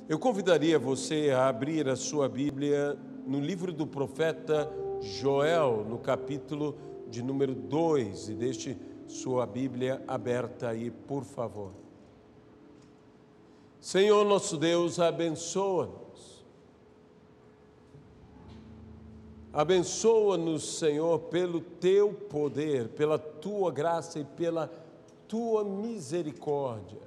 Eu convidaria você a abrir a sua Bíblia no livro do profeta Joel, no capítulo de número 2, e deixe sua Bíblia aberta aí, por favor. Senhor nosso Deus, abençoa-nos. Abençoa-nos, Senhor, pelo Teu poder, pela Tua graça e pela Tua misericórdia.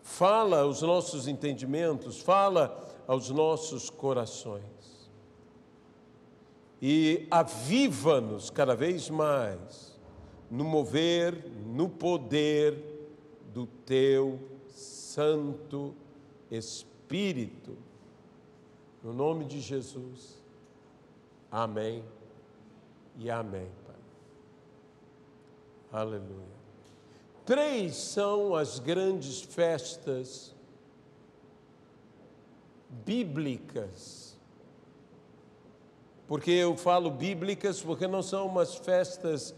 Fala aos nossos entendimentos, fala aos nossos corações. E aviva-nos cada vez mais no mover, no poder do Teu Santo Espírito. No nome de Jesus. Amém e amém, Pai. Aleluia. 3 são as grandes festas bíblicas. Porque eu falo bíblicas porque não são umas festas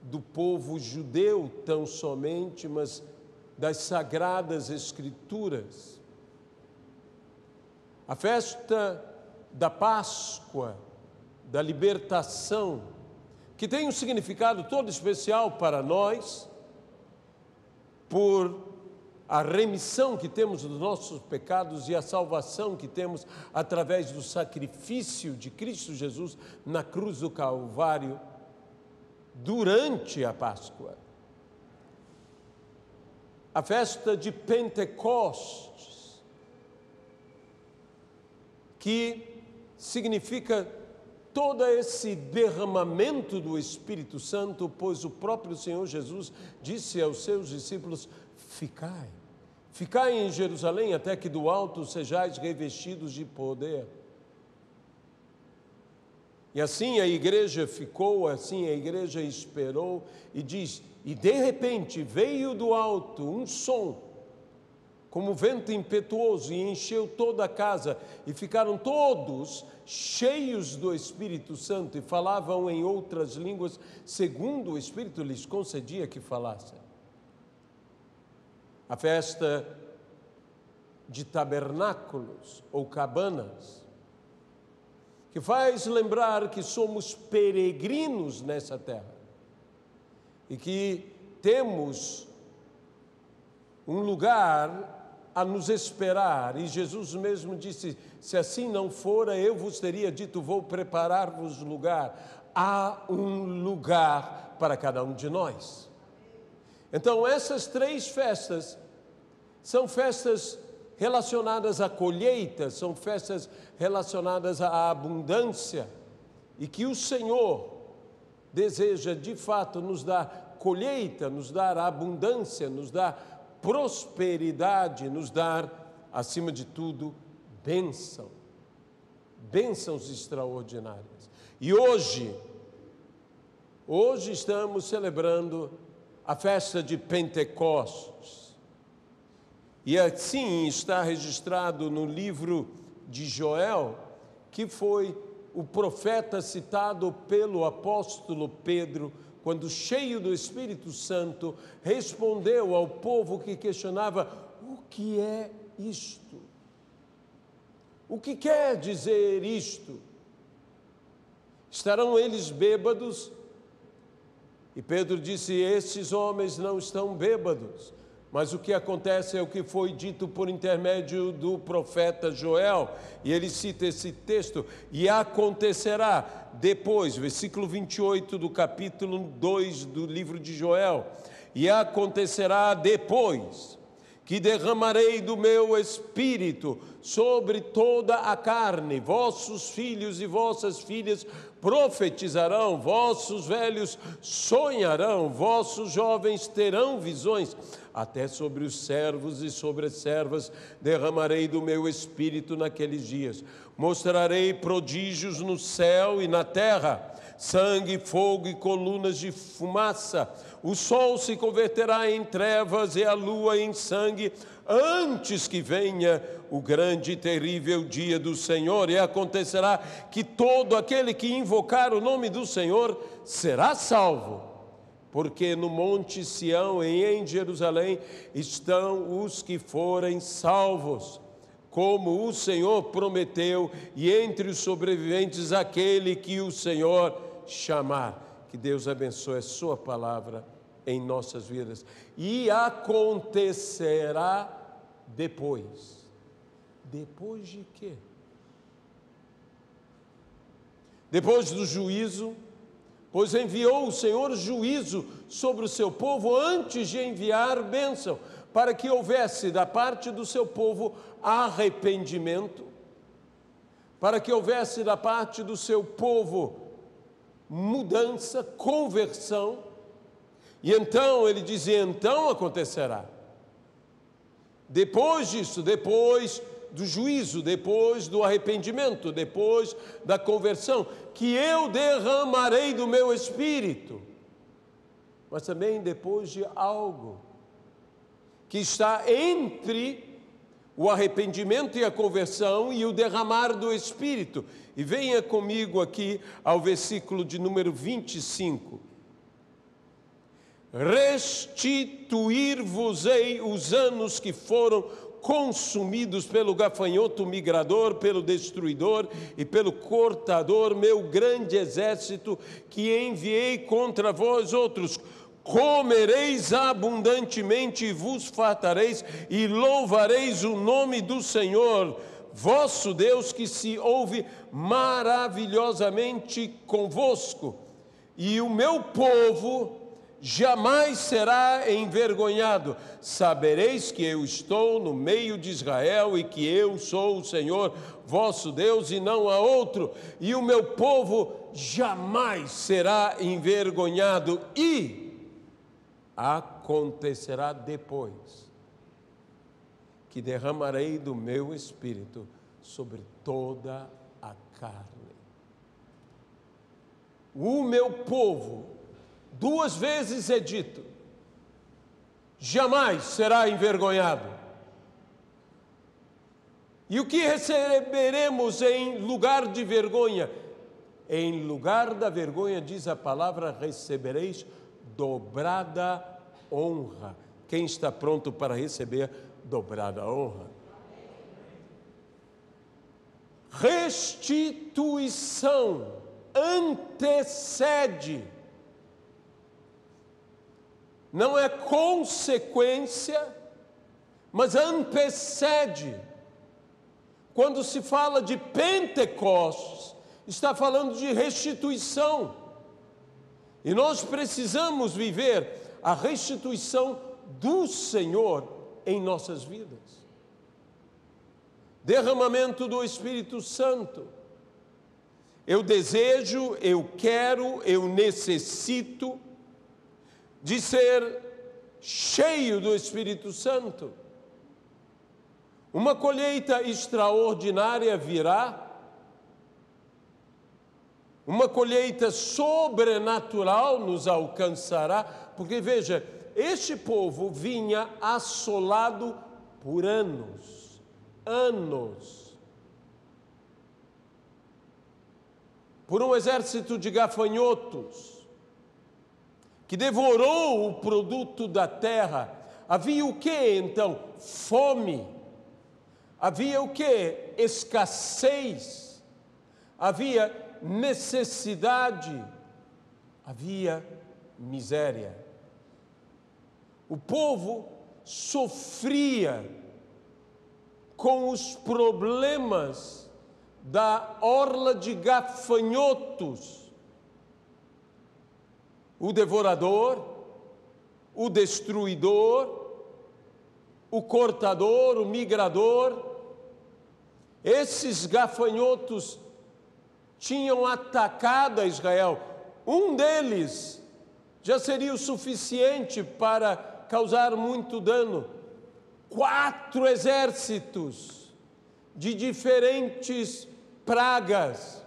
do povo judeu tão somente, mas das Sagradas Escrituras. A festa da Páscoa, da libertação, que tem um significado todo especial para nós, por a remissão que temos dos nossos pecados e a salvação que temos através do sacrifício de Cristo Jesus na cruz do Calvário durante a Páscoa. A festa de Pentecostes, que significa todo esse derramamento do Espírito Santo, pois o próprio Senhor Jesus disse aos seus discípulos: ficai em Jerusalém até que do alto sejais revestidos de poder. E assim a igreja ficou, assim a igreja esperou, e diz, e de repente veio do alto um som, como vento impetuoso, e encheu toda a casa, e ficaram todos cheios do Espírito Santo, e falavam em outras línguas, segundo o Espírito lhes concedia que falassem. A festa de tabernáculos, ou cabanas, que faz lembrar que somos peregrinos nessa terra, e que temos um lugar a nos esperar, e Jesus mesmo disse, se assim não fora, eu vos teria dito, vou preparar-vos lugar. Há um lugar para cada um de nós. Então essas 3 festas são festas relacionadas à colheita, são festas relacionadas à abundância, e que o Senhor deseja de fato nos dar colheita, nos dar abundância, nos dar prosperidade, nos dar, acima de tudo, bênçãos extraordinárias. E hoje estamos celebrando a festa de Pentecostes. E assim está registrado no livro de Joel, que foi o profeta citado pelo apóstolo Pedro, quando cheio do Espírito Santo, respondeu ao povo que questionava, o que é isto? O que quer dizer isto? Estarão eles bêbados? E Pedro disse, esses homens não estão bêbados, mas o que acontece é o que foi dito por intermédio do profeta Joel, e ele cita esse texto, e acontecerá depois, versículo 28 do capítulo 2 do livro de Joel, e acontecerá depois que derramarei do meu Espírito sobre toda a carne, vossos filhos e vossas filhas profetizarão, vossos velhos sonharão, vossos jovens terão visões, até sobre os servos e sobre as servas derramarei do meu Espírito naqueles dias. Mostrarei prodígios no céu e na terra, sangue, fogo e colunas de fumaça. O sol se converterá em trevas e a lua em sangue, antes que venha o grande e terrível dia do Senhor. E acontecerá que todo aquele que invocar o nome do Senhor será salvo. porque no monte Sião e em Jerusalém estão os que forem salvos, como o Senhor prometeu, e entre os sobreviventes aquele que o Senhor chamar. Que Deus abençoe a sua palavra em nossas vidas. E acontecerá depois. Depois de quê? Depois do juízo, pois enviou o Senhor juízo sobre o seu povo antes de enviar bênção, para que houvesse da parte do seu povo arrependimento, para que houvesse da parte do seu povo mudança, conversão. E então ele dizia, então acontecerá. Depois disso, depois do juízo, depois do arrependimento, depois da conversão, que eu derramarei do meu espírito. Mas também depois de algo que está entre o arrependimento e a conversão e o derramar do espírito. E venha comigo aqui ao versículo de número 25. Restituir-vos-ei os anos que foram consumidos pelo gafanhoto migrador, pelo destruidor e pelo cortador, meu grande exército que enviei contra vós outros. Comereis abundantemente e vos fartareis e louvareis o nome do Senhor, vosso Deus, que se ouve maravilhosamente convosco. E o meu povo jamais será envergonhado. Sabereis que eu estou no meio de Israel e que eu sou o Senhor vosso Deus e não há outro. E o meu povo jamais será envergonhado. E acontecerá depois que derramarei do meu espírito sobre toda a carne. O meu povo, duas vezes é dito, jamais será envergonhado. E o que receberemos em lugar de vergonha? Em lugar da vergonha, diz a palavra, recebereis dobrada honra. Quem está pronto para receber dobrada honra? Restituição antecede, não é consequência, mas antecede. Quando se fala de Pentecostes, está falando de restituição. E nós precisamos viver a restituição do Senhor em nossas vidas. Derramamento do Espírito Santo. Eu desejo, eu quero, eu necessito de ser cheio do Espírito Santo. Uma colheita extraordinária virá, uma colheita sobrenatural nos alcançará, porque veja, este povo vinha assolado por anos, por um exército de gafanhotos, que devorou o produto da terra. Havia o que então? Fome. Havia o que? Escassez. Havia necessidade, havia miséria. O povo sofria com os problemas da orla de gafanhotos. O devorador, o destruidor, o cortador, o migrador. Esses gafanhotos tinham atacado a Israel. Um deles já seria o suficiente para causar muito dano. 4 exércitos de diferentes pragas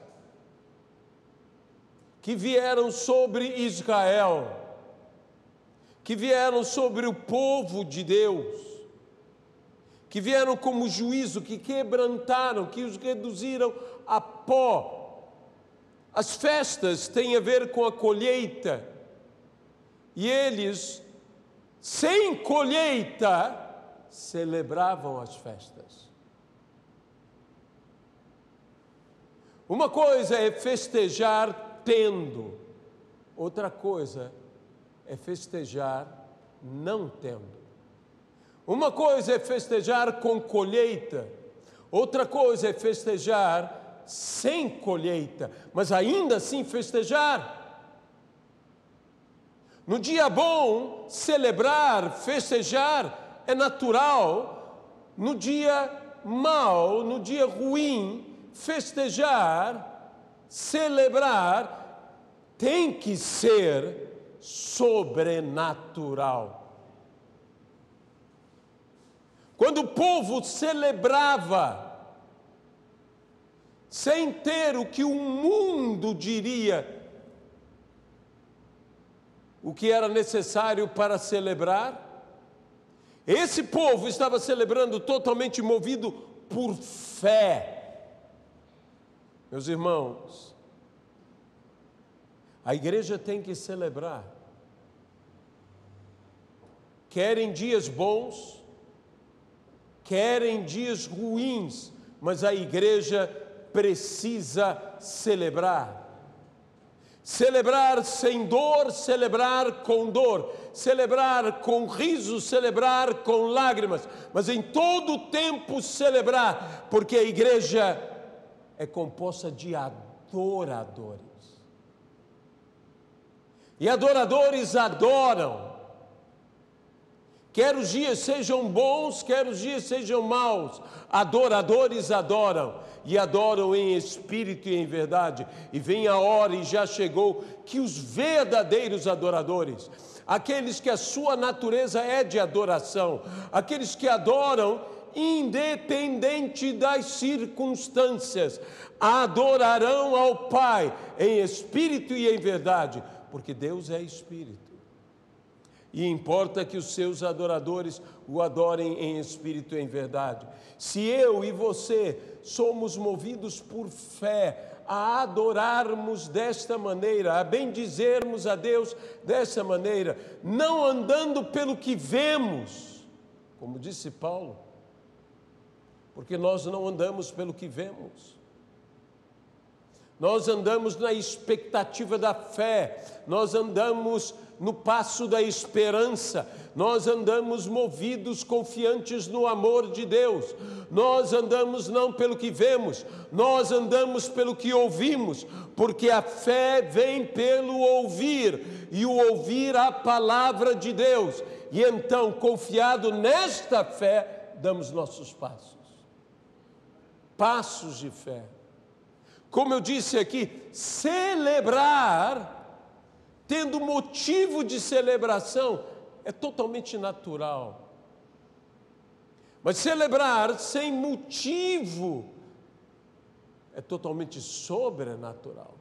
que vieram sobre Israel, que vieram sobre o povo de Deus, que vieram como juízo, que quebrantaram, que os reduziram a pó. As festas têm a ver com a colheita, E eles, sem colheita, celebravam as festas. Uma coisa é festejar tendo, outra coisa é festejar não tendo. Uma coisa é festejar com colheita, outra coisa é festejar sem colheita, mas ainda assim festejar. No dia bom, celebrar, festejar é natural. No dia mau, no dia ruim, festejar, celebrar, tem que ser sobrenatural. Quando o povo celebrava, sem ter o que o mundo diria, o que era necessário para celebrar, esse povo estava celebrando totalmente movido por fé. Meus irmãos, a igreja tem que celebrar, quer em dias bons, quer em dias ruins, mas a igreja precisa celebrar. Celebrar sem dor, celebrar com dor, celebrar com riso, celebrar com lágrimas, mas em todo o tempo celebrar, porque a igreja é composta de adoradores. E adoradores adoram. Quer os dias sejam bons, quer os dias sejam maus, adoradores adoram, e adoram em espírito e em verdade. E vem a hora, e já chegou, que os verdadeiros adoradores, aqueles que a sua natureza é de adoração, aqueles que adoram independente das circunstâncias, adorarão ao Pai em espírito e em verdade, porque Deus é espírito. E importa que os seus adoradores o adorem em espírito e em verdade. Se eu e você somos movidos por fé a adorarmos desta maneira, a bendizermos a Deus dessa maneira, não andando pelo que vemos, como disse Paulo, porque nós não andamos pelo que vemos. Nós andamos na expectativa da fé, nós andamos no passo da esperança, nós andamos movidos, confiantes no amor de Deus, nós andamos não pelo que vemos, nós andamos pelo que ouvimos, porque a fé vem pelo ouvir, e o ouvir a palavra de Deus, e então, confiado nesta fé, damos nossos passos de fé. Como eu disse aqui, celebrar, tendo motivo de celebração, é totalmente natural. Mas celebrar sem motivo é totalmente sobrenatural.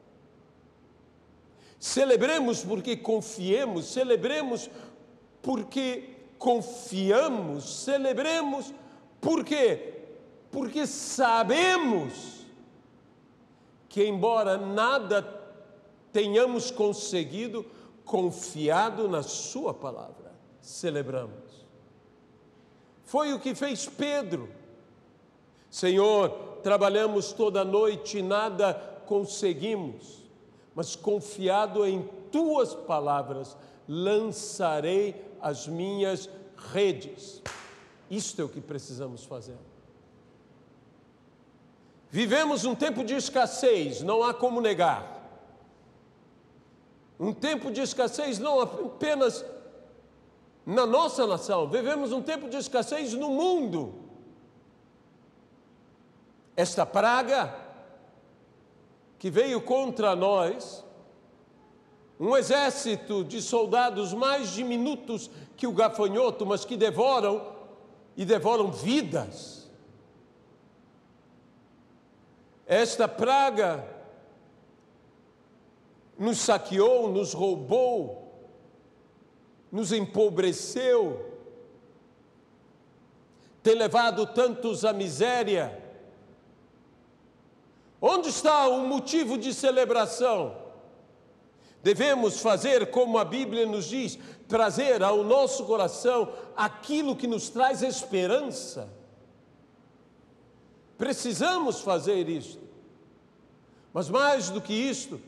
Celebremos porque confiemos, celebremos porque confiamos, celebremos porque sabemos que, embora nada tenhamos conseguido, confiado na sua palavra, celebramos. Foi o que fez Pedro. Senhor, trabalhamos toda a noite e nada conseguimos, mas confiado em tuas palavras, lançarei as minhas redes. Isto é o que precisamos fazer. Vivemos um tempo de escassez, não há como negar. Um tempo de escassez não apenas na nossa nação, vivemos um tempo de escassez no mundo. Esta praga que veio contra nós, um exército de soldados mais diminutos que o gafanhoto, mas que devoram vidas. Esta praga nos saqueou, nos roubou, nos empobreceu, tem levado tantos à miséria. Onde está o motivo de celebração? Devemos fazer como a Bíblia nos diz, trazer ao nosso coração aquilo que nos traz esperança. Precisamos fazer isto. Mas mais do que isto,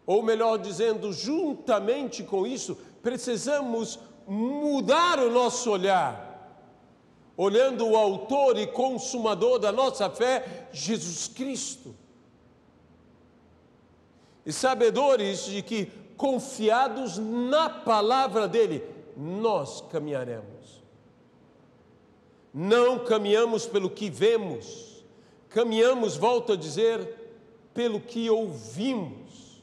ou melhor dizendo, juntamente com isso, precisamos mudar o nosso olhar, olhando o autor e consumador da nossa fé, Jesus Cristo. E sabedores de que, confiados na palavra dele, nós caminharemos. Não caminhamos pelo que vemos, caminhamos, volto a dizer, pelo que ouvimos.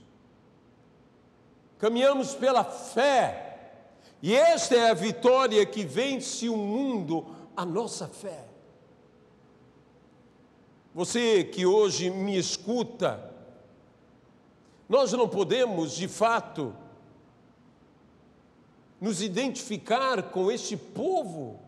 Caminhamos pela fé. E esta é a vitória que vence o mundo, a nossa fé. Você que hoje me escuta, nós não podemos, de fato, nos identificar com este povo.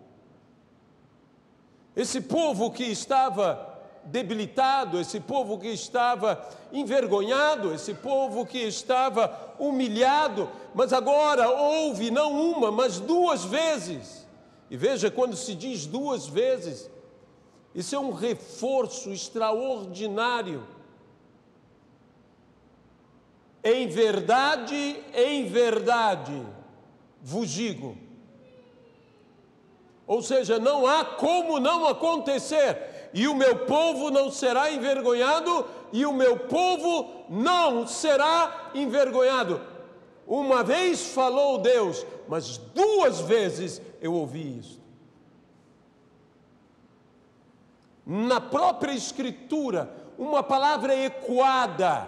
Esse povo que estava debilitado, esse povo que estava envergonhado, esse povo que estava humilhado, mas agora houve não uma, mas duas vezes. E veja, quando se diz duas vezes, isso é um reforço extraordinário. Em verdade, vos digo. Ou seja, não há como não acontecer. E o meu povo não será envergonhado, e o meu povo não será envergonhado. Uma vez falou Deus, mas duas vezes eu ouvi isso. Na própria Escritura, uma palavra ecoada: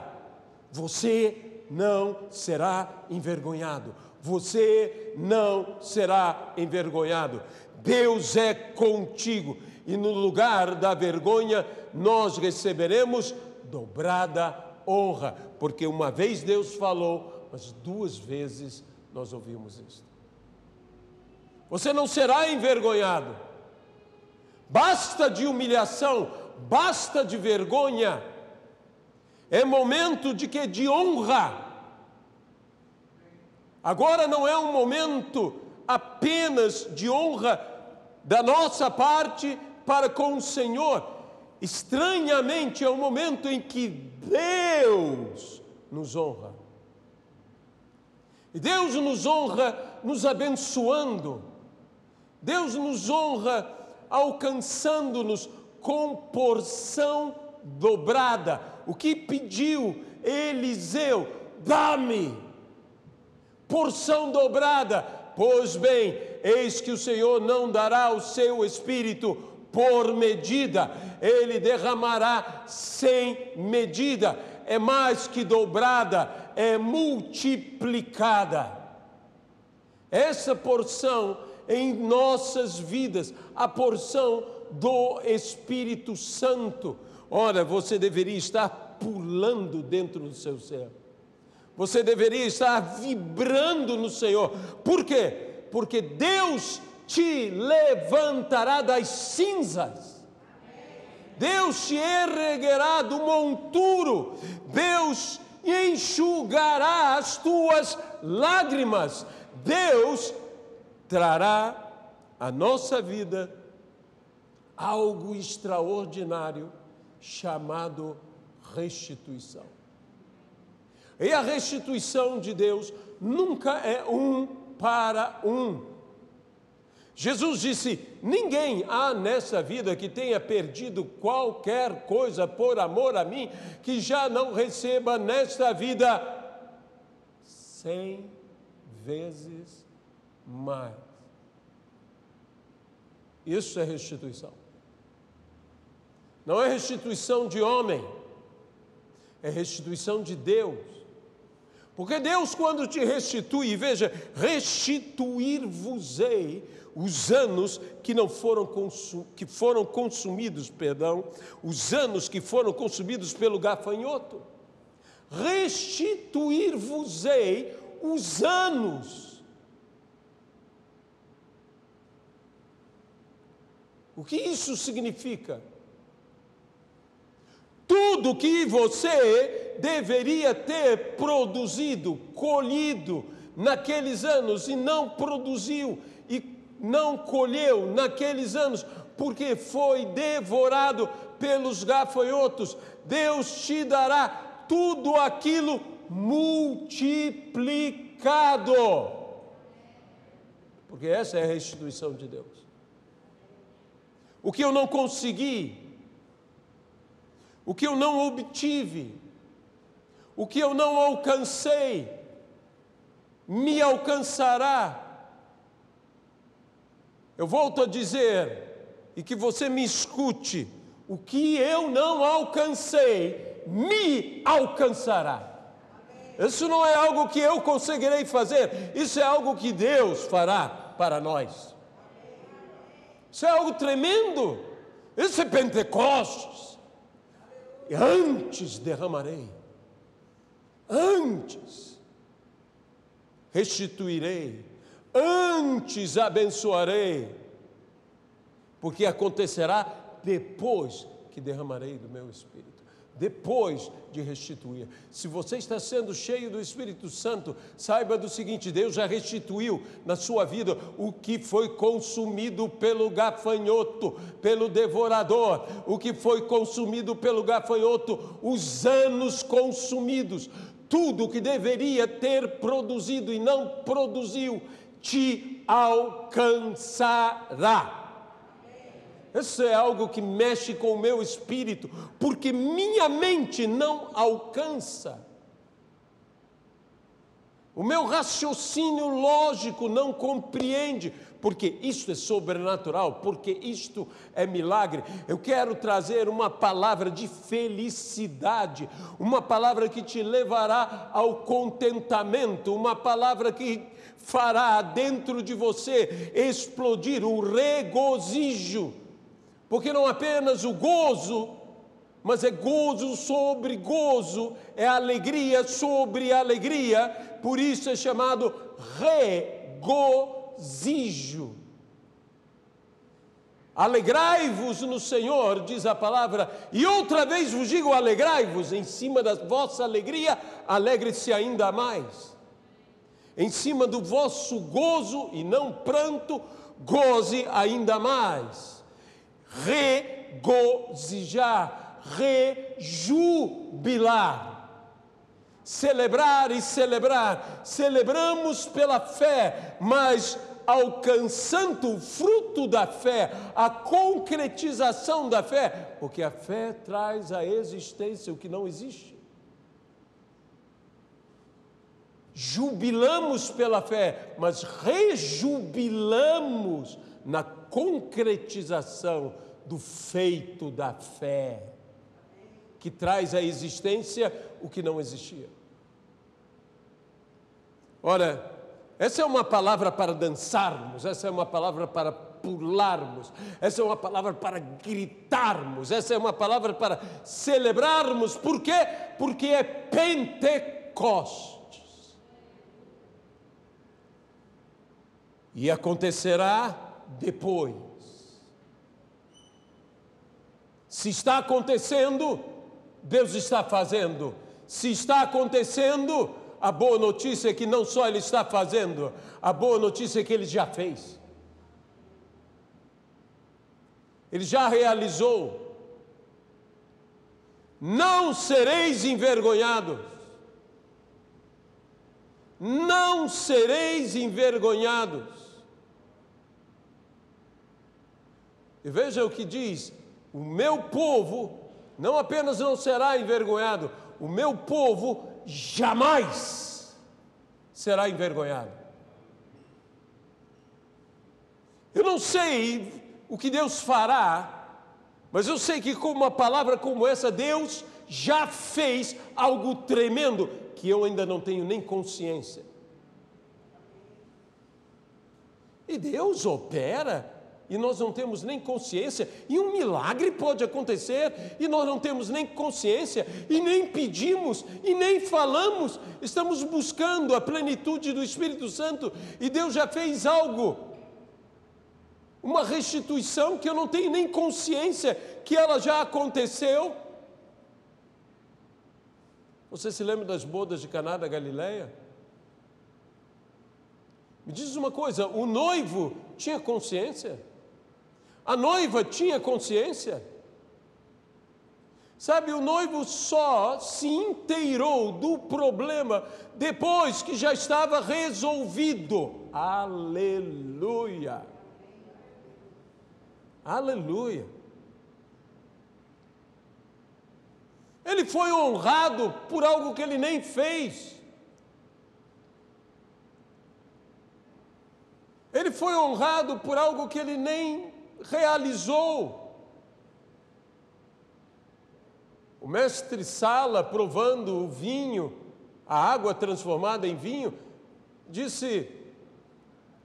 você não será envergonhado. Você não será envergonhado. Deus é contigo. E no lugar da vergonha, nós receberemos dobrada honra. Porque uma vez Deus falou, mas duas vezes nós ouvimos isso. Você não será envergonhado. Basta de humilhação, basta de vergonha. É momento de quê? De honra. Agora não é um momento apenas de honra da nossa parte para com o Senhor. Estranhamente é um momento em que Deus nos honra. E Deus nos honra nos abençoando. Deus nos honra alcançando-nos com porção dobrada. O que pediu Eliseu? Dá-me porção dobrada. Pois bem, eis que o Senhor não dará o seu espírito por medida, ele derramará sem medida. É mais que dobrada, é multiplicada. Essa porção em nossas vidas, a porção do Espírito Santo. Ora, você deveria estar pulando dentro do seu ser. Você deveria estar vibrando no Senhor. Por quê? Porque Deus te levantará das cinzas. Deus te erguerá do monturo. Deus enxugará as tuas lágrimas. Deus trará à nossa vida algo extraordinário chamado restituição. E a restituição de Deus nunca é um para um. Jesus disse: ninguém há nessa vida que tenha perdido qualquer coisa por amor a mim, que já não receba nesta vida 100 vezes mais. Isso é restituição. Não é restituição de homem, é restituição de Deus. Porque Deus, quando te restitui, veja, restituir-vos-ei os anos que não foram consumidos, os anos que foram consumidos pelo gafanhoto. Restituir-vos-ei os anos. O que isso significa? Tudo que você deveria ter produzido, colhido naqueles anos e não produziu e não colheu naqueles anos, porque foi devorado pelos gafanhotos. Deus te dará tudo aquilo multiplicado, porque essa é a restituição de Deus. O que eu não consegui, o que eu não obtive, o que eu não alcancei, me alcançará. Eu volto a dizer, e que você me escute, o que eu não alcancei, me alcançará. Isso não é algo que eu conseguirei fazer, isso é algo que Deus fará para nós. Isso é algo tremendo, isso é Pentecostes. E antes derramarei, antes restituirei, antes abençoarei, porque acontecerá depois que derramarei do meu Espírito, depois de restituir. Se você está sendo cheio do Espírito Santo, saiba do seguinte: Deus já restituiu na sua vida o que foi consumido pelo gafanhoto, pelo devorador, o que foi consumido pelo gafanhoto, os anos consumidos, tudo que deveria ter produzido e não produziu, te alcançará. Isso é algo que mexe com o meu espírito, porque minha mente não alcança. O meu raciocínio lógico não compreende, porque isto é sobrenatural, porque isto é milagre. Eu quero trazer uma palavra de felicidade, uma palavra que te levará ao contentamento, uma palavra que fará dentro de você explodir o regozijo. Porque não apenas o gozo, mas é gozo sobre gozo, é alegria sobre alegria, por isso é chamado regozijo. Alegrai-vos no Senhor, diz a palavra, e outra vez vos digo, alegrai-vos. Em cima da vossa alegria, alegre-se ainda mais. Em cima do vosso gozo, e não pranto, goze ainda mais. Regozijar, rejubilar, celebrar e celebrar. Celebramos pela fé, mas alcançando o fruto da fé, a concretização da fé, porque a fé traz à existência o que não existe. Jubilamos pela fé, mas rejubilamos na concretização do feito da fé, que traz à existência o que não existia. Ora, essa é uma palavra para dançarmos, essa é uma palavra para pularmos, essa é uma palavra para gritarmos, essa é uma palavra para celebrarmos. Por quê? Porque é Pentecostes. E acontecerá depois. Se está acontecendo, Deus está fazendo. Se está acontecendo, a boa notícia é que não só Ele está fazendo, a boa notícia é que Ele já fez. Ele já realizou. Não sereis envergonhados. Não sereis envergonhados. E veja o que diz: o meu povo não apenas não será envergonhado, o meu povo jamais será envergonhado. Eu não sei o que Deus fará, mas eu sei que com uma palavra como essa, Deus já fez algo tremendo que eu ainda não tenho nem consciência. E Deus opera e nós não temos nem consciência, e um milagre pode acontecer, e nós não temos nem consciência, e nem pedimos, e nem falamos, estamos buscando a plenitude do Espírito Santo, e Deus já fez algo, uma restituição que eu não tenho nem consciência que ela já aconteceu. Você se lembra das bodas de Caná da Galileia? Me diz uma coisa, o noivo tinha consciência? A noiva tinha consciência? Sabe, o noivo só se inteirou do problema depois que já estava resolvido. Aleluia! Aleluia! Ele foi honrado por algo que ele nem fez. Ele foi honrado por algo que ele nem realizou. O mestre Sala, provando o vinho, a água transformada em vinho, disse: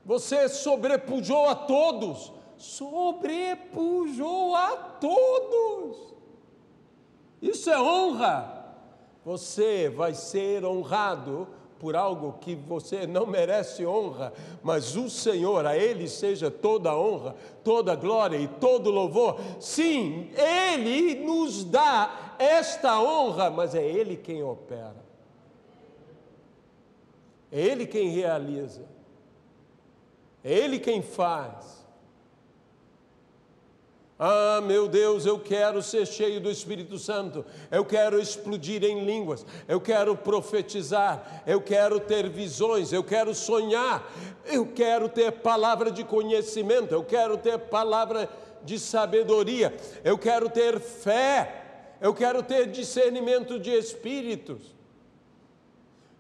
você sobrepujou a todos. Sobrepujou a todos. Isso é honra. Você vai ser honrado por algo que você não merece honra, mas o Senhor, a Ele seja toda a honra, toda a glória e todo o louvor. Sim, Ele nos dá esta honra, mas é Ele quem opera. É Ele quem realiza. É Ele quem faz. Ah, meu Deus, eu quero ser cheio do Espírito Santo, eu quero explodir em línguas, eu quero profetizar, eu quero ter visões, eu quero sonhar, eu quero ter palavra de conhecimento, eu quero ter palavra de sabedoria, eu quero ter fé, eu quero ter discernimento de espíritos,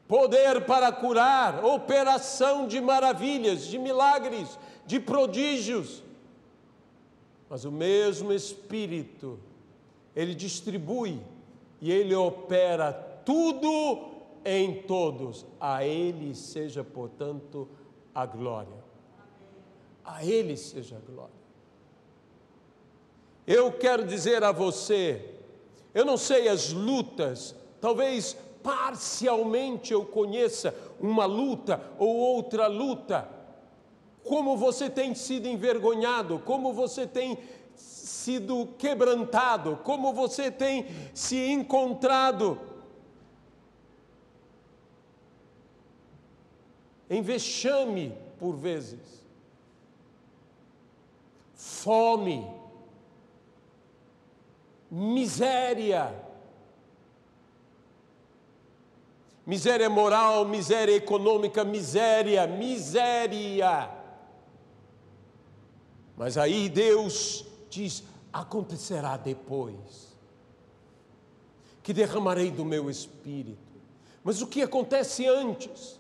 poder para curar, operação de maravilhas, de milagres, de prodígios. Mas o mesmo Espírito, Ele distribui e Ele opera tudo em todos. A Ele seja, portanto, a glória. A Ele seja a glória. Eu quero dizer a você, eu não sei as lutas, talvez parcialmente eu conheça uma luta ou outra luta, como você tem sido envergonhado, como você tem sido quebrantado, como você tem se encontrado em vexame por vezes, fome, miséria, miséria moral, miséria econômica, miséria. Mas aí Deus diz: acontecerá depois, que derramarei do meu Espírito. Mas o que acontece antes?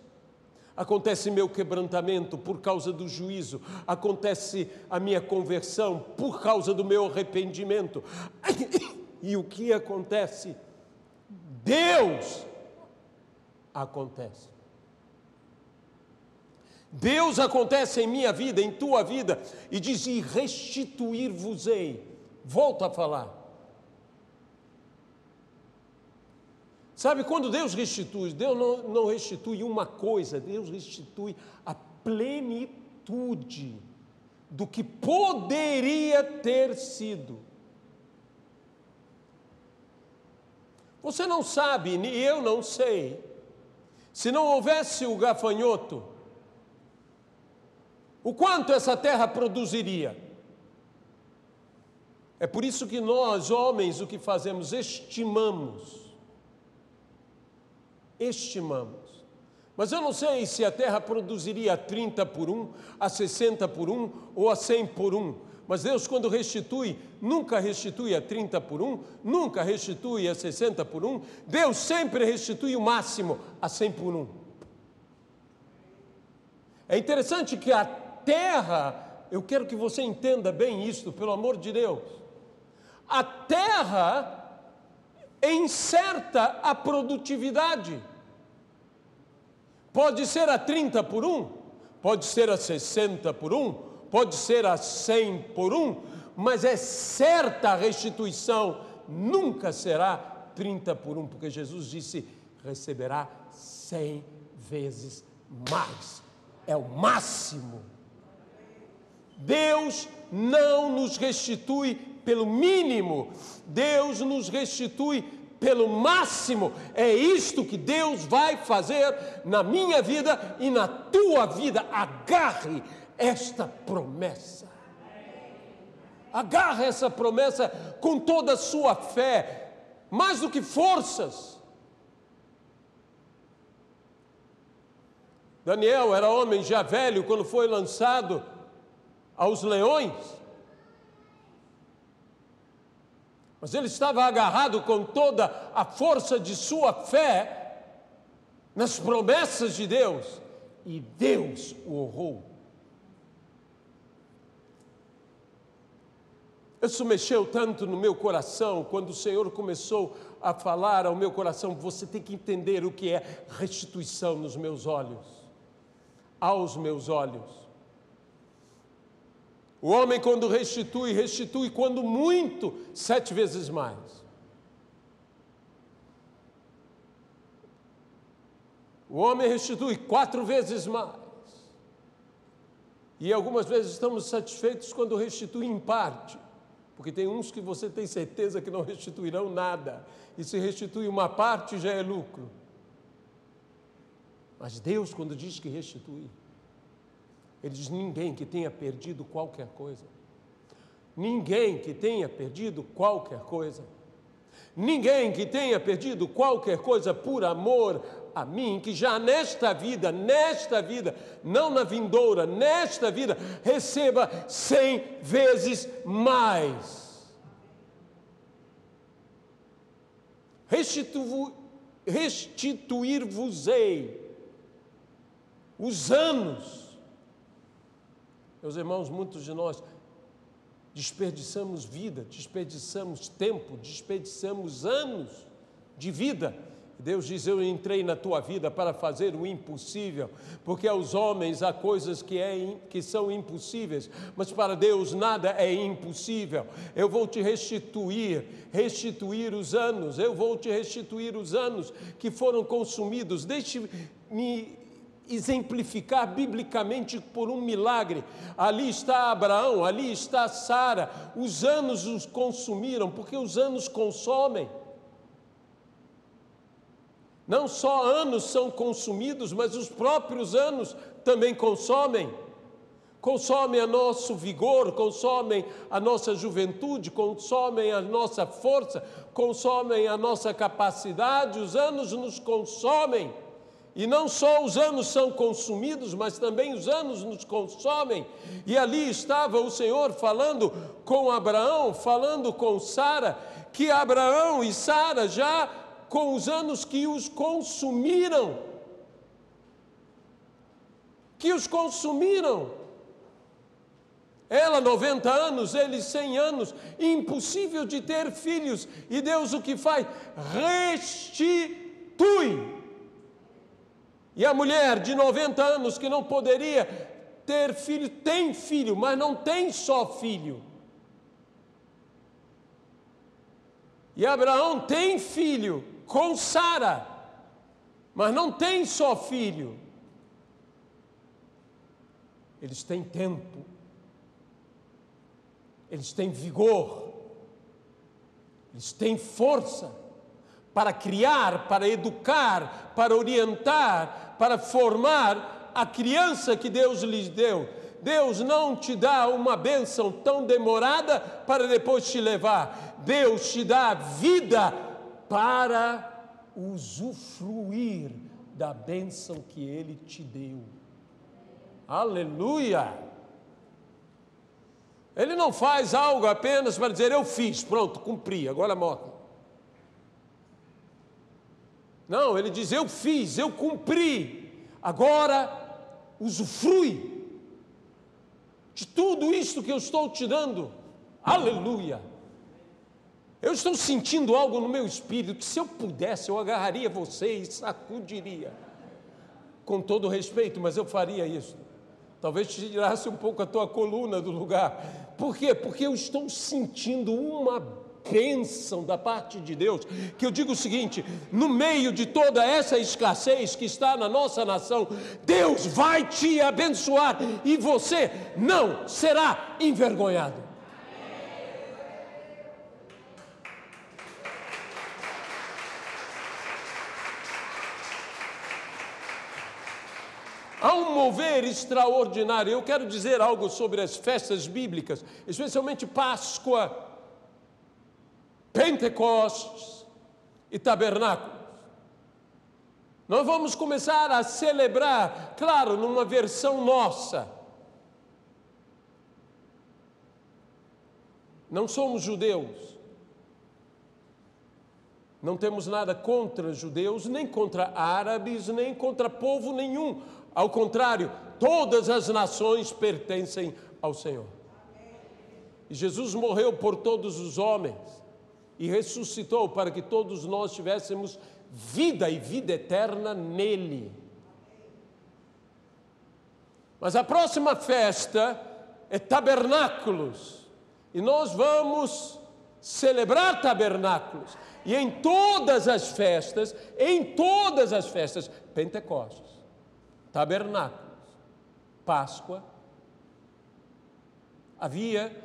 Acontece meu quebrantamento por causa do juízo, acontece a minha conversão por causa do meu arrependimento. E o que acontece? Deus acontece. Deus acontece em minha vida, em tua vida, e diz: e restituir-vos-ei. Volto a falar. Sabe, quando Deus restitui, Deus não restitui uma coisa, Deus restitui a plenitude do que poderia ter sido. Você não sabe, e eu não sei, se não houvesse o gafanhoto, o quanto essa terra produziria. É por isso que nós, homens, o que fazemos? Estimamos. Mas eu não sei se a terra produziria a 30 por 1, a 60 por 1 ou a 100 por 1. Mas Deus, quando restitui, nunca restitui a 30 por 1, nunca restitui a 60 por 1. Deus sempre restitui o máximo a 100 por 1. É interessante que a terra, eu quero que você entenda bem isto, pelo amor de Deus. A terra encerta a produtividade. Pode ser a 30 por 1, pode ser a 60 por 1, pode ser a 100 por 1, mas é certa a restituição, nunca será 30 por 1, porque Jesus disse: receberá 100 vezes mais. É o máximo. Deus não nos restitui pelo mínimo, Deus nos restitui pelo máximo. É isto que Deus vai fazer na minha vida e na tua vida. Agarre esta promessa. Agarre essa promessa com toda a sua fé, mais do que forças. Daniel era homem já velho quando foi lançado aos leões, mas ele estava agarrado com toda a força de sua fé nas promessas de Deus, e Deus o honrou. Isso mexeu tanto no meu coração, quando o Senhor começou a falar ao meu coração: você tem que entender o que é restituição nos meus olhos, aos meus olhos. O homem, quando restitui, restitui quando muito, 7 vezes mais. O homem restitui 4 vezes mais. E algumas vezes estamos satisfeitos quando restitui em parte, porque tem uns que você tem certeza que não restituirão nada, e se restitui uma parte já é lucro. Mas Deus, quando diz que restitui, Ele diz: ninguém que tenha perdido qualquer coisa, ninguém que tenha perdido qualquer coisa, ninguém que tenha perdido qualquer coisa por amor a mim, que já nesta vida, não na vindoura, nesta vida, receba 100 vezes mais. Restituir-vos-ei os anos. Meus irmãos, muitos de nós desperdiçamos vida, desperdiçamos tempo, desperdiçamos anos de vida. Deus diz: eu entrei na tua vida para fazer o impossível, porque aos homens há coisas que são impossíveis, mas para Deus nada é impossível. Eu vou te restituir os anos, eu vou te restituir os anos que foram consumidos. Deixe-me exemplificar biblicamente por um milagre. Ali está Abraão, ali está Sara. Os anos os consumiram, porque os anos consomem. Não só anos são consumidos, mas os próprios anos também consomem. Consomem o nosso vigor, consomem a nossa juventude, consomem a nossa força, consomem a nossa capacidade. Os anos nos consomem. E não só os anos são consumidos, mas também os anos nos consomem. E ali estava o Senhor falando com Abraão, falando com Sara, que Abraão e Sara já com os anos que os consumiram, ela 90 anos, ele 100 anos, impossível de ter filhos, e Deus o que faz? Restitui. E a mulher de 90 anos que não poderia ter filho, tem filho, mas não tem só filho. E Abraão tem filho com Sara, mas não tem só filho. Eles têm tempo, eles têm vigor, eles têm força para criar, para educar, para orientar, para formar a criança que Deus lhes deu. Deus não te dá uma bênção tão demorada para depois te levar. Deus te dá vida para usufruir da bênção que Ele te deu. Aleluia! Ele não faz algo apenas para dizer: eu fiz, pronto, cumpri, agora morre. Não, Ele diz: eu fiz, eu cumpri, agora usufrui de tudo isto que eu estou te dando. Aleluia! Eu estou sentindo algo no meu espírito, que se eu pudesse, eu agarraria você e sacudiria. Com todo respeito, mas eu faria isso. Talvez tirasse um pouco a tua coluna do lugar. Por quê? Porque eu estou sentindo uma bênção da parte de Deus, que eu digo o seguinte: no meio de toda essa escassez que está na nossa nação, Deus vai te abençoar e você não será envergonhado. Há um mover extraordinário. Eu quero dizer algo sobre as festas bíblicas, especialmente Páscoa, Pentecostes e Tabernáculos. Nós vamos começar a celebrar, claro, numa versão nossa. Não somos judeus. Não temos nada contra judeus, nem contra árabes, nem contra povo nenhum. Ao contrário, todas as nações pertencem ao Senhor. E Jesus morreu por todos os homens e ressuscitou para que todos nós tivéssemos vida e vida eterna nele. Mas a próxima festa é Tabernáculos. E nós vamos celebrar Tabernáculos. E em todas as festas, Pentecostes, Tabernáculos, Páscoa, havia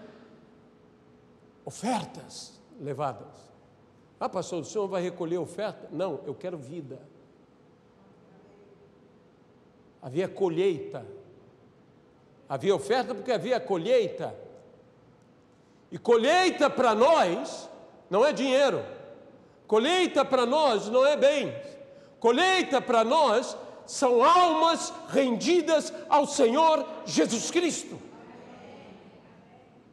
ofertas levadas. Ah, pastor, o senhor vai recolher oferta? Não, eu quero vida. Havia colheita. Havia oferta porque havia colheita. E colheita para nós não é dinheiro. Colheita para nós não é bens. Colheita para nós são almas rendidas ao Senhor Jesus Cristo.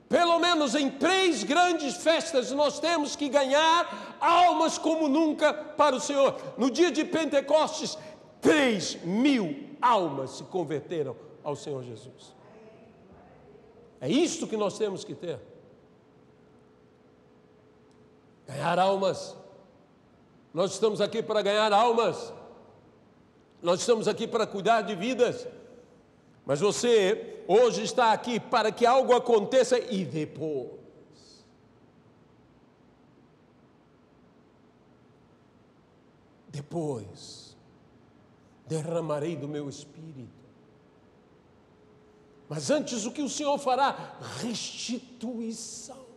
Pelo menos em 3 grandes festas nós temos que ganhar almas como nunca para o Senhor. No dia de Pentecostes, 3.000 almas se converteram ao Senhor Jesus. É isto que nós temos que ter. Ganhar almas. Nós estamos aqui para ganhar almas. Nós estamos aqui para cuidar de vidas. Mas você hoje está aqui para que algo aconteça e depois derramarei do meu espírito. Mas antes o que o Senhor fará? Restituição.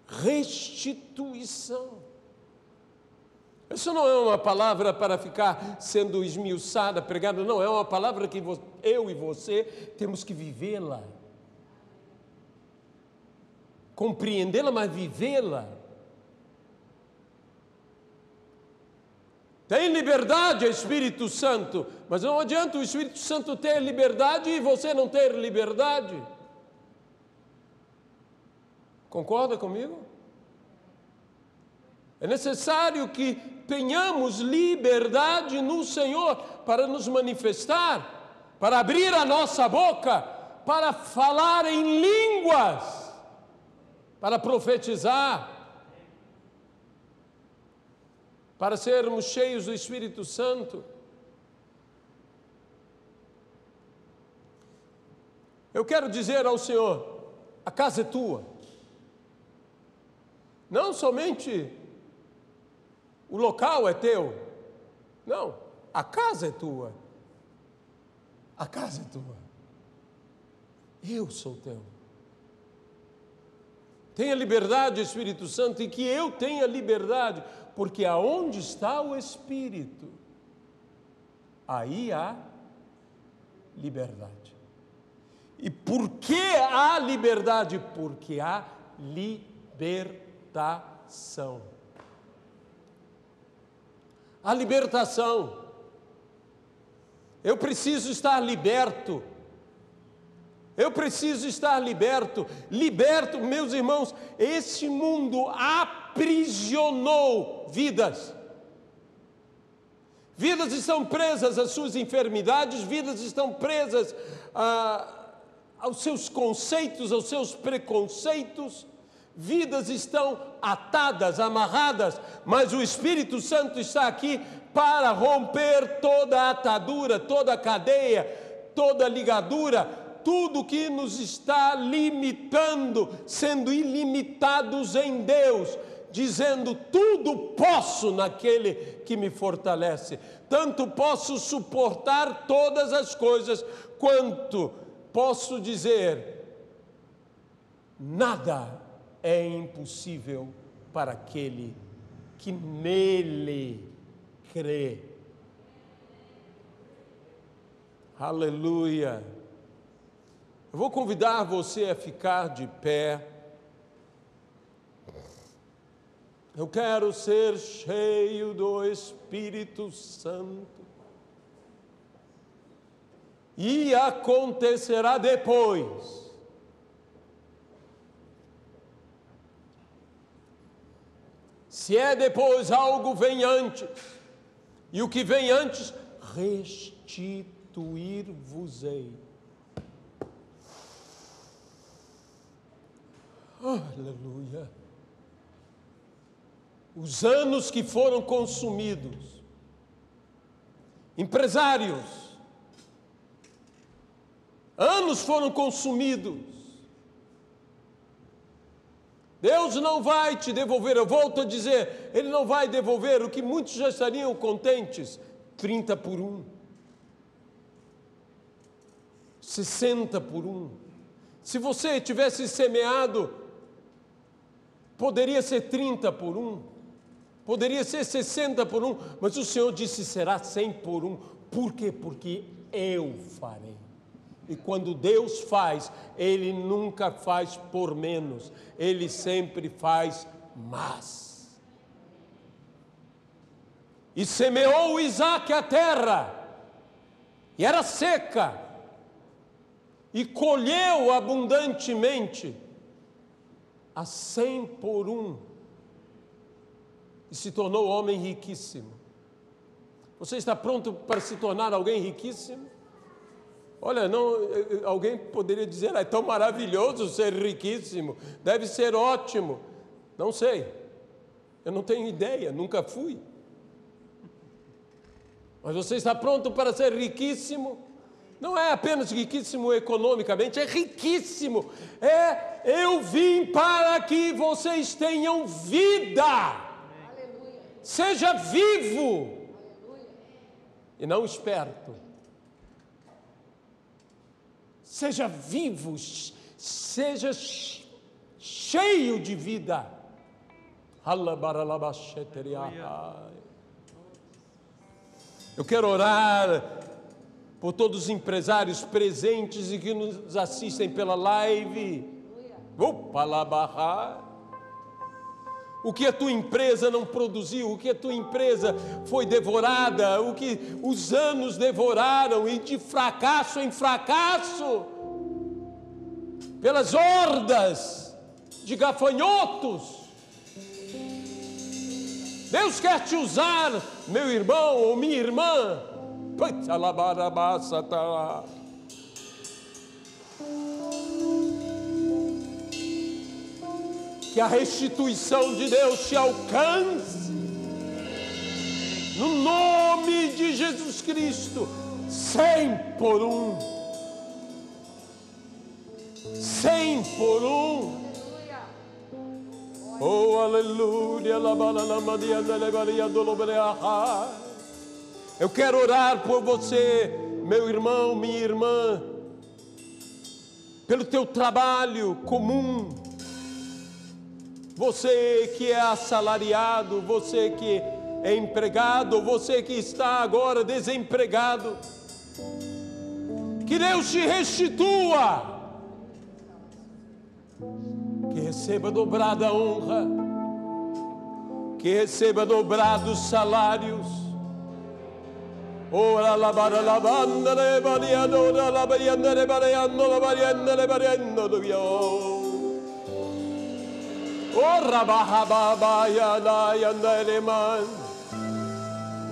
Restituição. Isso não é uma palavra para ficar sendo esmiuçada, pregada, não, é uma palavra que eu e você temos que vivê-la. Compreendê-la, mas vivê-la. Tem liberdade, Espírito Santo, mas não adianta o Espírito Santo ter liberdade e você não ter liberdade. Concorda comigo? É necessário que tenhamos liberdade no Senhor para nos manifestar, para abrir a nossa boca, para falar em línguas, para profetizar, para sermos cheios do Espírito Santo. Eu quero dizer ao Senhor, a casa é tua. Não somente o local é teu. Não, a casa é tua. A casa é tua. Eu sou teu. Tenha liberdade, Espírito Santo, e que eu tenha liberdade, porque aonde está o Espírito, aí há liberdade. E por que há liberdade? Porque há libertação. A libertação. Eu preciso estar liberto. Eu preciso estar liberto. Liberto, meus irmãos, esse mundo aprisionou vidas. Vidas estão presas às suas enfermidades, vidas estão presas aos seus conceitos, aos seus preconceitos. Vidas estão atadas, amarradas, mas o Espírito Santo está aqui para romper toda a atadura, toda a cadeia, toda a ligadura, tudo que nos está limitando, sendo ilimitados em Deus, dizendo: tudo posso naquele que me fortalece, tanto posso suportar todas as coisas, quanto posso dizer: nada é impossível para aquele que nele crê. Aleluia. Eu vou convidar você a ficar de pé. Eu quero ser cheio do Espírito Santo. E acontecerá depois. Se é depois, algo vem antes. E o que vem antes, restituir-vos-ei. Aleluia. Os anos que foram consumidos. Empresários. Anos foram consumidos. Deus não vai te devolver, eu volto a dizer, Ele não vai devolver o que muitos já estariam contentes, 30 por 1, 60 por 1. Se você tivesse semeado, poderia ser 30 por 1, poderia ser 60 por 1, mas o Senhor disse, será 100 por 1. Por quê? Porque eu farei. E quando Deus faz, Ele nunca faz por menos, Ele sempre faz mais. E semeou Isaque a terra, e era seca, e colheu abundantemente, a 100 por 1, e se tornou homem riquíssimo. Você está pronto para se tornar alguém riquíssimo? Olha, não, alguém poderia dizer, é tão maravilhoso ser riquíssimo, deve ser ótimo. Não sei, eu não tenho ideia, nunca fui. Mas você está pronto para ser riquíssimo? Não é apenas riquíssimo economicamente, é riquíssimo. Eu vim para que vocês tenham vida. Aleluia. Seja vivo. Aleluia. E não esperto. Seja vivo, seja cheio de vida. Eu quero orar por todos os empresários presentes e que nos assistem pela live. O que a tua empresa não produziu, o que a tua empresa foi devorada, o que os anos devoraram, e de fracasso em fracasso, pelas hordas de gafanhotos. Deus quer te usar, meu irmão ou minha irmã. Que a restituição de Deus te alcance, no nome de Jesus Cristo, 100 por 1, 100 por 1. Oh, aleluia. Eu quero orar por você, meu irmão, minha irmã, pelo teu trabalho comum. Você que é assalariado, você que é empregado, você que está agora desempregado, que Deus te restitua, que receba dobrada honra, que receba dobrados salários. Ora la bara la banda le variando la variando le variando la variando le variando vio. Ora baba ya la yandele man.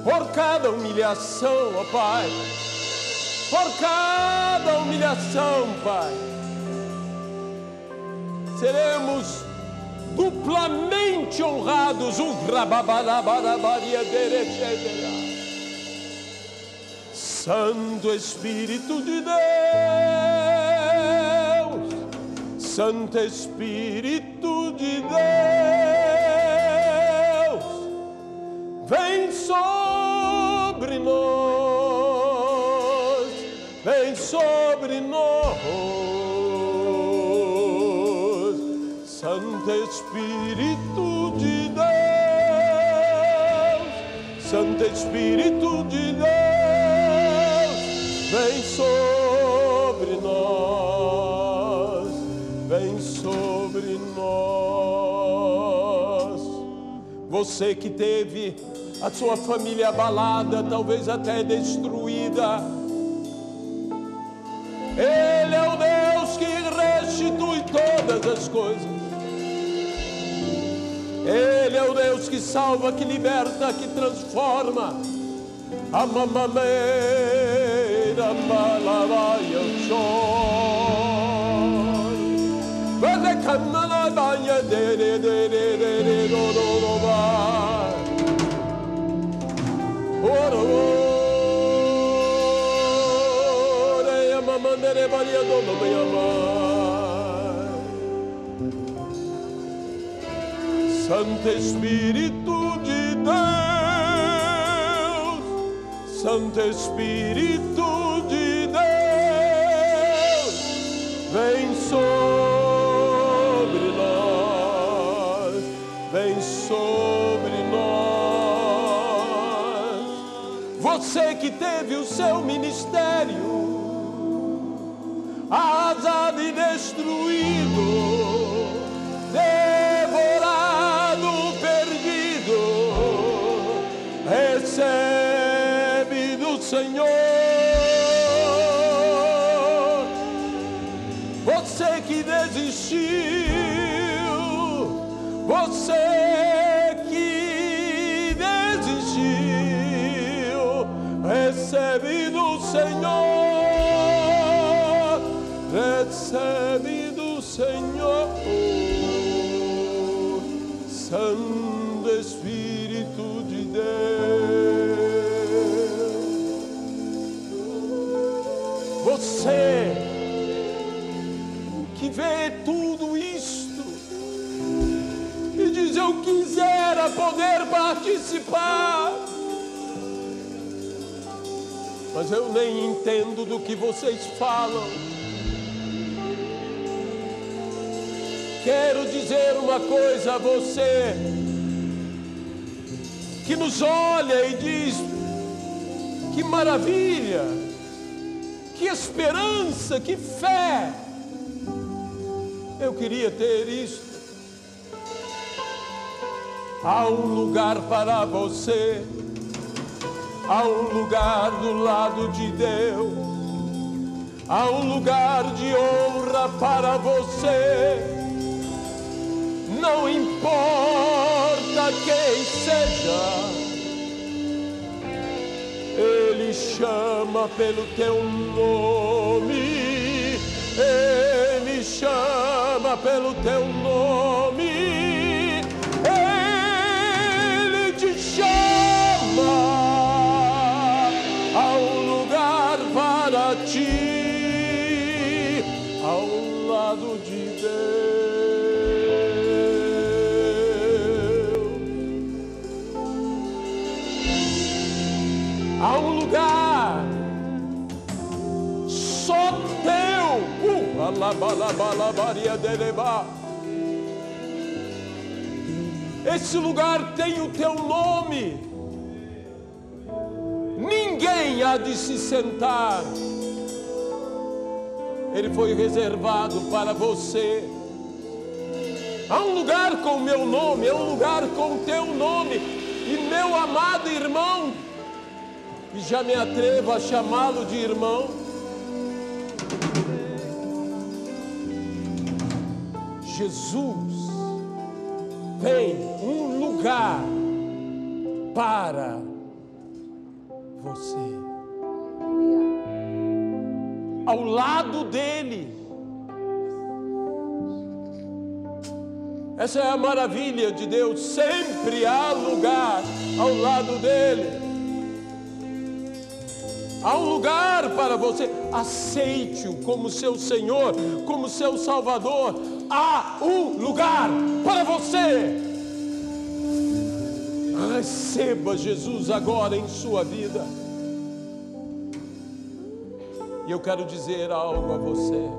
Por cada humilhação, ó Pai. Por cada humilhação, Pai. Seremos duplamente honrados. Santo Espírito de Deus, Santo Espírito de Deus, vem sobre nós, vem sobre nós. Santo Espírito de Deus, Santo Espírito de Deus, vem sobre nós, vem sobre nós. Você que teve a sua família abalada, talvez até destruída, Ele é o Deus que restitui todas as coisas. Ele é o Deus que salva, que liberta, que transforma. A mamameira malavaia choi. Vele canala banha de do vai. Ora ora a mamandere balia do Santo Espírito de Deus, Santo Espírito de Deus, vem sobre nós, vem sobre nós. Você que teve o seu ministério arrasado e destruído, recebe do Senhor. Você que desistiu, você que desistiu, recebe do Senhor, recebe do Senhor. Santo Espírito de Deus, você que vê tudo isto e diz: eu quisera poder participar, mas eu nem entendo do que vocês falam. Quero dizer uma coisa a você que nos olha e diz: que maravilha, que esperança, que fé. Eu queria ter isso. Há um lugar para você, há um lugar do lado de Deus, há um lugar de honra para você. Não importa quem seja, Ele chama pelo teu nome, Ele chama pelo teu nome, Ele te chama a um lugar para ti, ao lado de Deus. Há um lugar só teu. Esse lugar tem o teu nome. Ninguém há de se sentar. Ele foi reservado para você. Há um lugar com o meu nome, é um lugar com o teu nome. E meu amado irmão, e já me atrevo a chamá-lo de irmão, Jesus tem um lugar para você. Ao lado dele. Essa é a maravilha de Deus. Sempre há lugar ao lado dele. Há um lugar para você. Aceite-o como seu Senhor, como seu Salvador. Há um lugar para você. Receba Jesus agora em sua vida. E eu quero dizer algo a você.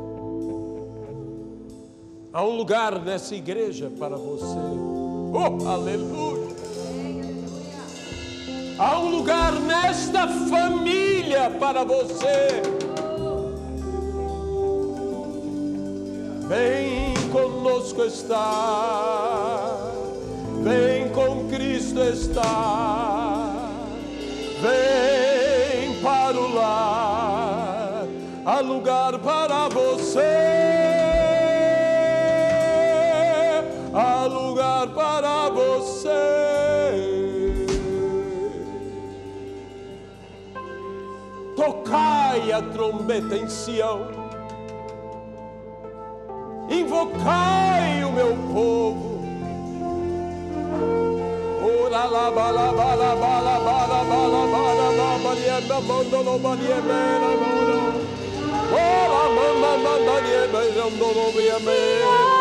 Há um lugar nessa igreja para você. Oh, aleluia! Há um lugar nesta família para você. Vem conosco está, vem com Cristo está, vem para o lar, há lugar para você, há lugar para você. Tocai a trombeta em Sião, invocai o meu povo. Ora la bala bala bala bala bala bala bala mandolo baliemera. Ora mama mandanie mandolo baliemera.